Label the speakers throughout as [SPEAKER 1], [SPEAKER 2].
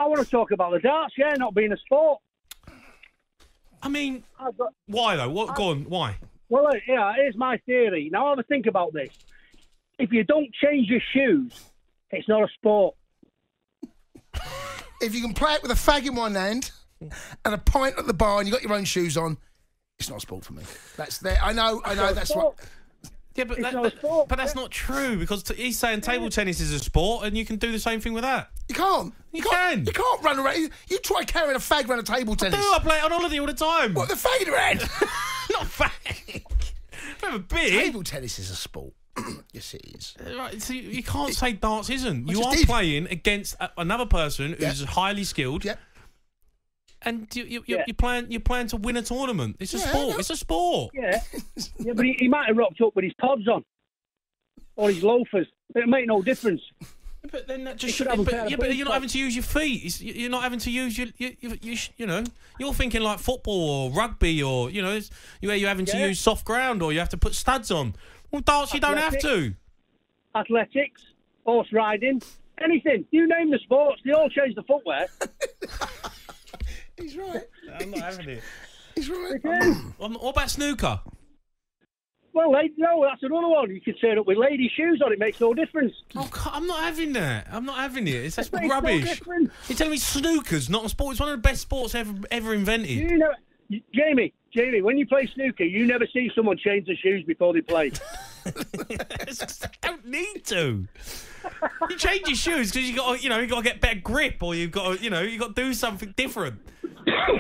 [SPEAKER 1] I want to talk about the darts, not being a sport.
[SPEAKER 2] I mean, why though? Go on, why?
[SPEAKER 1] Well, here's my theory. Now, have a think about this. If you don't change your shoes, it's not a sport.
[SPEAKER 3] If you can play it with a fag in one hand and a pint at the bar and you got your own shoes on, it's not a sport for me. That's there. I know. That's what.
[SPEAKER 2] Yeah, but that's not true because he's saying table tennis is a sport and you can do the same thing with that.
[SPEAKER 3] You can't.
[SPEAKER 2] You can.
[SPEAKER 3] You can't run around. You try carrying a fag around a table tennis.
[SPEAKER 2] I play it on holiday all the time.
[SPEAKER 3] What, the fag in your hand?
[SPEAKER 2] Not a fag. Have a beer.
[SPEAKER 3] Table tennis is a sport. Yes, it is.
[SPEAKER 2] Right, so you can't say darts isn't. You are playing against another person who's highly skilled.
[SPEAKER 3] Yep.
[SPEAKER 2] And you're playing to win a tournament. It's a sport. It's a sport.
[SPEAKER 1] Yeah, but he might have rocked up with his pods on or his loafers. It'll make no difference.
[SPEAKER 2] But then that just but you're not having to use your feet. You're not having to use you're thinking like football or rugby or you're having to use soft ground or you have to put studs on. Well, darts you don't have to.
[SPEAKER 1] Athletics, horse riding, anything. You name the sports, they all change the footwear.
[SPEAKER 3] He's right.
[SPEAKER 2] I'm not having it.
[SPEAKER 3] He's right.
[SPEAKER 2] What about snooker?
[SPEAKER 1] Well, no, that's another one. You can turn up with lady shoes on. It makes no difference.
[SPEAKER 2] Oh, I'm not having that. I'm not having it. It's
[SPEAKER 1] makes
[SPEAKER 2] rubbish.
[SPEAKER 1] No
[SPEAKER 2] You're telling me snooker's not a sport? It's one of the best sports ever invented.
[SPEAKER 1] Jamie, when you play snooker, you never see someone change their shoes before they play.
[SPEAKER 2] I don't need to. You change your shoes because you got to get better grip, or you've got to do something different.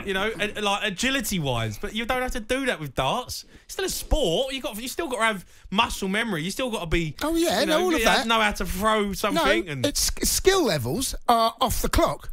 [SPEAKER 2] Like agility wise, but you don't have to do that with darts. It's still a sport. You still got to have muscle memory. You still got to be.
[SPEAKER 3] Oh yeah, all of that.
[SPEAKER 2] Know how to throw something.
[SPEAKER 3] No, it's skill levels are off the clock.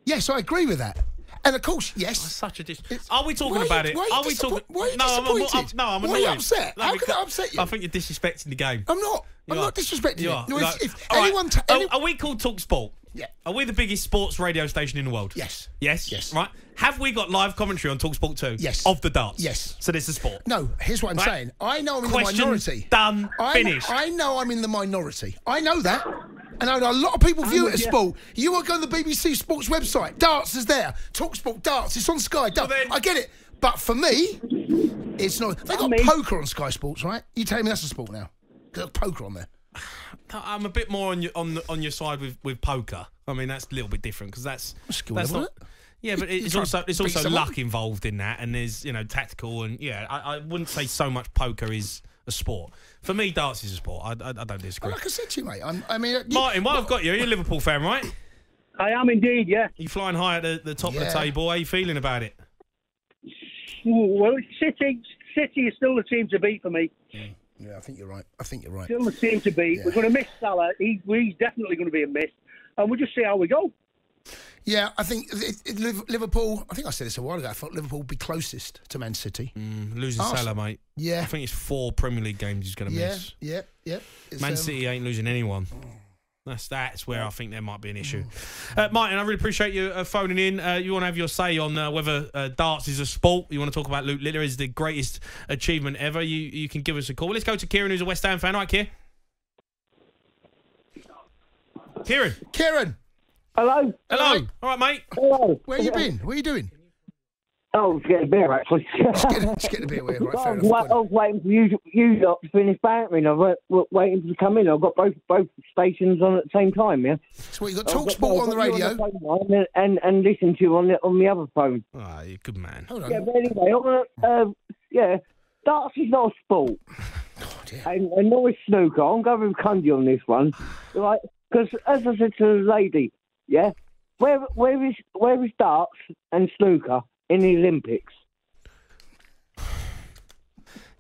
[SPEAKER 3] Yes, I agree with that. And of course, yes.
[SPEAKER 2] Such a Are we talking about it? Are we talking?
[SPEAKER 3] Why are you disappointed?
[SPEAKER 2] I'm annoyed.
[SPEAKER 3] Why are you upset? How can I upset you?
[SPEAKER 2] I think you're disrespecting the game.
[SPEAKER 3] I'm not. I'm not disrespecting you.
[SPEAKER 2] No,
[SPEAKER 3] if anyone...
[SPEAKER 2] Are we called talkSPORT?
[SPEAKER 3] Yeah.
[SPEAKER 2] Are we the biggest sports radio station in the world?
[SPEAKER 3] Yes.
[SPEAKER 2] Yes? Right. Have we got live commentary on talkSPORT too?
[SPEAKER 3] Yes.
[SPEAKER 2] Of the darts?
[SPEAKER 3] Yes.
[SPEAKER 2] So this is sport?
[SPEAKER 3] No, here's what I'm saying. I know I'm in the minority.
[SPEAKER 2] Done. Finished.
[SPEAKER 3] I know I'm in the minority. I know that. And I know a lot of people view it as sport. You want to go to the BBC Sports website. Darts is there. talkSPORT darts. It's on Sky. I get it. But for me, it's not. They got poker on Sky Sports, right? You telling me that's a sport now? There's poker on there.
[SPEAKER 2] I'm a bit more on your side with poker. I mean, that's a little bit different because that's not. Yeah, but it's also luck involved in that, and there's tactical and I wouldn't say so much poker is a sport. For me, darts is a sport. I don't disagree.
[SPEAKER 3] Well, like I said to you, mate.
[SPEAKER 2] Martin, while I've got you, you're a Liverpool fan, right?
[SPEAKER 1] I am indeed, yeah.
[SPEAKER 2] You flying high at the top of the table. How are you feeling about it?
[SPEAKER 1] Well, City is still the team to beat for me.
[SPEAKER 3] Yeah, I think you're right.
[SPEAKER 1] Still the team to beat. Yeah. We're going to miss Salah. He's definitely going to be a miss. And we'll just see how we go.
[SPEAKER 3] Yeah, I think Liverpool, I think I said this a while ago, I thought Liverpool would be closest to Man City.
[SPEAKER 2] Losing Salah, mate.
[SPEAKER 3] Yeah.
[SPEAKER 2] I think it's 4 Premier League games he's going to miss.
[SPEAKER 3] Yeah.
[SPEAKER 2] Man City ain't losing anyone. That's where I think there might be an issue. Martin, I really appreciate you phoning in. You want to have your say on whether darts is a sport. You want to talk about Luke Littler is the greatest achievement ever. You can give us a call. Let's go to Kieran, who's a West Ham fan. All right, Kieran.
[SPEAKER 1] Hello.
[SPEAKER 2] All right, mate.
[SPEAKER 1] Hello.
[SPEAKER 3] Where you been? What are you doing?
[SPEAKER 1] Oh, to get a beer, actually.
[SPEAKER 3] Just get a beer. Right, fair enough.
[SPEAKER 1] I was waiting for you lot to finish bantering. I was waiting to come in. I've got both stations on at the same time, yeah?
[SPEAKER 3] So what, you got talkSPORT on the radio?
[SPEAKER 1] And listen to you on the other phone.
[SPEAKER 2] Ah, you're a good man.
[SPEAKER 3] Hold on.
[SPEAKER 1] Yeah, but anyway, darts is not a sport.
[SPEAKER 3] God, yeah.
[SPEAKER 1] And nor is snooker. I'm going with Cundy on this one. Right? Because, as I said to the lady, yeah, where is darts and snooker in the Olympics?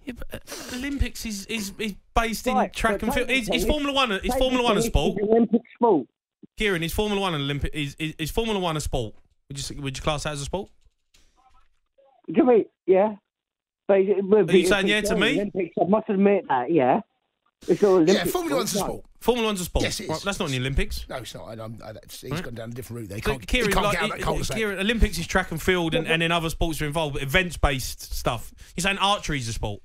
[SPEAKER 2] Yeah, but Olympics is based in track and field. Is Formula One? Is Formula One a sport?
[SPEAKER 1] Olympic sport.
[SPEAKER 2] Kieran, is Formula One an Olympic? Is Formula One a sport? Would you class that as a sport?
[SPEAKER 1] Do you yeah?
[SPEAKER 2] Are you saying yeah to me?
[SPEAKER 1] Olympics, I must admit that, yeah. It's all Olympic.
[SPEAKER 3] Yeah, Formula One's a sport.
[SPEAKER 2] Formula One's a sport.
[SPEAKER 3] Yes, it is.
[SPEAKER 2] Right, that's not in the Olympics.
[SPEAKER 3] No, it's not. He's gone down a different route there.
[SPEAKER 2] Kieran,
[SPEAKER 3] he can't get out that cul-de-sac.
[SPEAKER 2] Kieran, Olympics is track and field, and then other sports are involved, but events-based stuff. You're saying archery is a sport?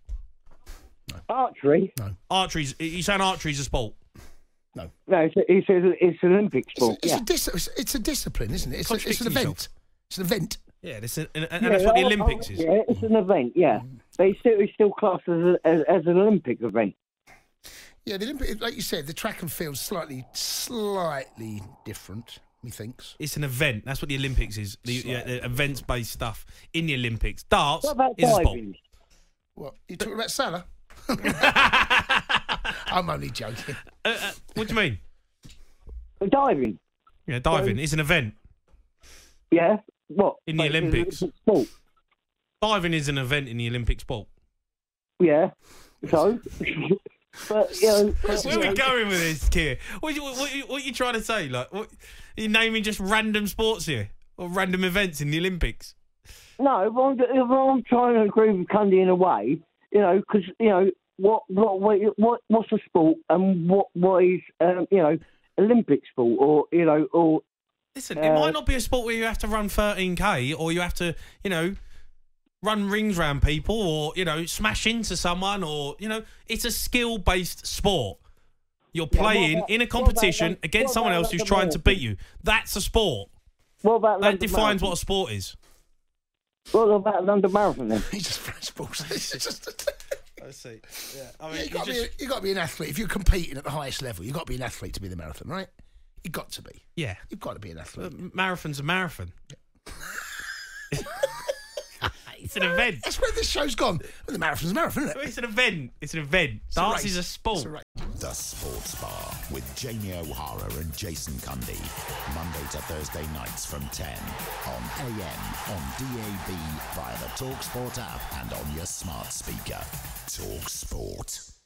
[SPEAKER 1] No. Archery?
[SPEAKER 3] No.
[SPEAKER 2] You're saying archery is a sport?
[SPEAKER 3] No.
[SPEAKER 1] No, it's an Olympic sport.
[SPEAKER 3] It's a discipline, isn't it? It's an event. It's an event.
[SPEAKER 2] Yeah, and that's what the Olympics is.
[SPEAKER 1] Yeah, it's an event. Yeah, but it's still classed as an Olympic event.
[SPEAKER 3] Yeah, the Olympic, like you said, the track and field's slightly different. Methinks
[SPEAKER 2] it's an event. That's what the Olympics is. The events-based stuff in the Olympics. Darts
[SPEAKER 1] what about
[SPEAKER 2] is
[SPEAKER 1] diving?
[SPEAKER 2] a sport.
[SPEAKER 3] What you talking about, Salah? I'm only joking.
[SPEAKER 2] What do you mean?
[SPEAKER 1] Diving.
[SPEAKER 2] Yeah, diving is an event.
[SPEAKER 1] Yeah. What?
[SPEAKER 2] In the Olympics.
[SPEAKER 1] Sport.
[SPEAKER 2] Diving is an event in the Olympic sport.
[SPEAKER 1] Yeah. So. But
[SPEAKER 2] where are we going with this, Keir? What are you trying to say? Like, what, are you naming just random sports here or random events in the Olympics?
[SPEAKER 1] No, I'm trying to agree with Cundy in a way, because what's a sport and what is Olympic sport or.
[SPEAKER 2] Listen, it might not be a sport where you have to run 13k or you have to run rings around people or smash into someone or it's a skill-based sport. You're playing in a competition against someone else who's trying to beat you. That's a sport.
[SPEAKER 1] What about
[SPEAKER 2] that defines what a sport is.
[SPEAKER 1] What about London Marathon then?
[SPEAKER 3] He just flash balls.
[SPEAKER 2] I see. Yeah, I mean,
[SPEAKER 3] you got to be an athlete if you're competing at the highest level. You've got to be an athlete to be in the marathon, right? You've got to be.
[SPEAKER 2] Yeah,
[SPEAKER 3] you've got to be an athlete.
[SPEAKER 2] Marathon's a marathon. Yeah. It's an event.
[SPEAKER 3] That's where this show's gone. Well, the marathon's a marathon, isn't it?
[SPEAKER 2] It's an event. It's an event. Darts is a sport.
[SPEAKER 4] The Sports Bar with Jamie O'Hara and Jason Cundy. Monday to Thursday nights from 10 on AM, on DAB, via the talkSPORT app and on your smart speaker. talkSPORT.